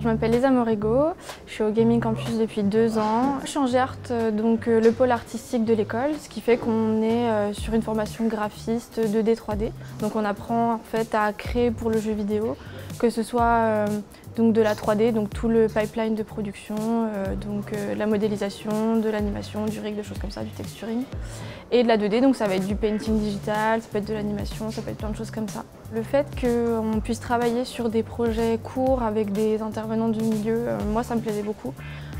Je m'appelle Lisa Morego, je suis au Gaming Campus depuis 2 ans. Je suis en GEART, donc le pôle artistique de l'école, ce qui fait qu'on est sur une formation graphiste 2D, 3D. Donc on apprend en fait à créer pour le jeu vidéo, que ce soit donc de la 3D, donc tout le pipeline de production, la modélisation, de l'animation, du rig, des choses comme ça, du texturing. Et de la 2D, donc ça va être du painting digital, ça peut être de l'animation, ça peut être plein de choses comme ça. Le fait qu'on puisse travailler sur des projets courts avec des intervenants du milieu, moi ça me plaisait beaucoup.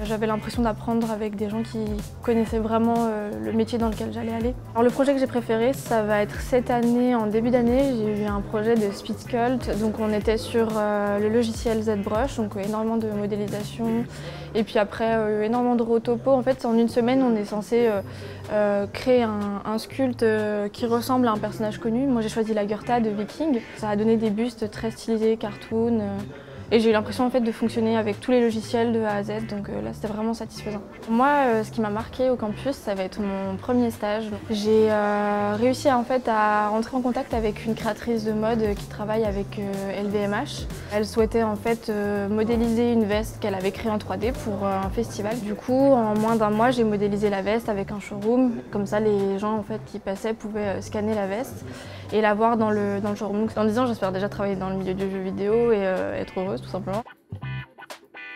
J'avais l'impression d'apprendre avec des gens qui connaissaient vraiment le métier dans lequel j'allais aller. Alors le projet que j'ai préféré, ça va être cette année, en début d'année, j'ai eu un projet de Speedsculpt. Donc on était sur le logiciel ZBrush, donc énormément de modélisation. Et puis après, énormément de rotopo. En fait, en une semaine, on est censé créer un sculpte qui ressemble à un personnage connu. Moi j'ai choisi la Goethe de Viking. Ça a donné des bustes très stylisés, cartoon. Et j'ai eu l'impression en fait de fonctionner avec tous les logiciels de A à Z, donc là c'était vraiment satisfaisant. Moi, ce qui m'a marqué au campus, ça va être mon premier stage. J'ai réussi en fait à rentrer en contact avec une créatrice de mode qui travaille avec LVMH. Elle souhaitait en fait modéliser une veste qu'elle avait créée en 3D pour un festival. Du coup, en moins d'1 mois, j'ai modélisé la veste avec un showroom. Comme ça, les gens en fait qui passaient pouvaient scanner la veste et la voir dans le showroom. Donc, en 10 ans, j'espère déjà travailler dans le milieu du jeu vidéo et être heureuse tout simplement.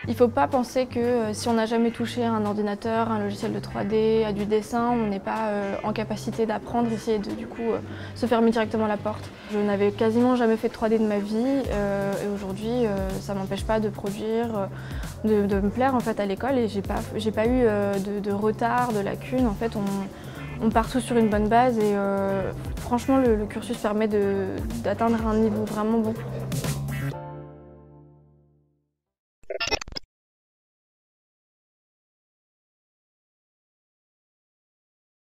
Il ne faut pas penser que si on n'a jamais touché à un ordinateur, un logiciel de 3D, à du dessin, on n'est pas en capacité d'apprendre ici et de du coup se fermer directement la porte. Je n'avais quasiment jamais fait de 3D de ma vie et aujourd'hui ça ne m'empêche pas de produire, de me plaire en fait à l'école et j'ai pas eu de retard, de lacunes. En fait, on part tous sur une bonne base et franchement le cursus permet d'atteindre un niveau vraiment bon.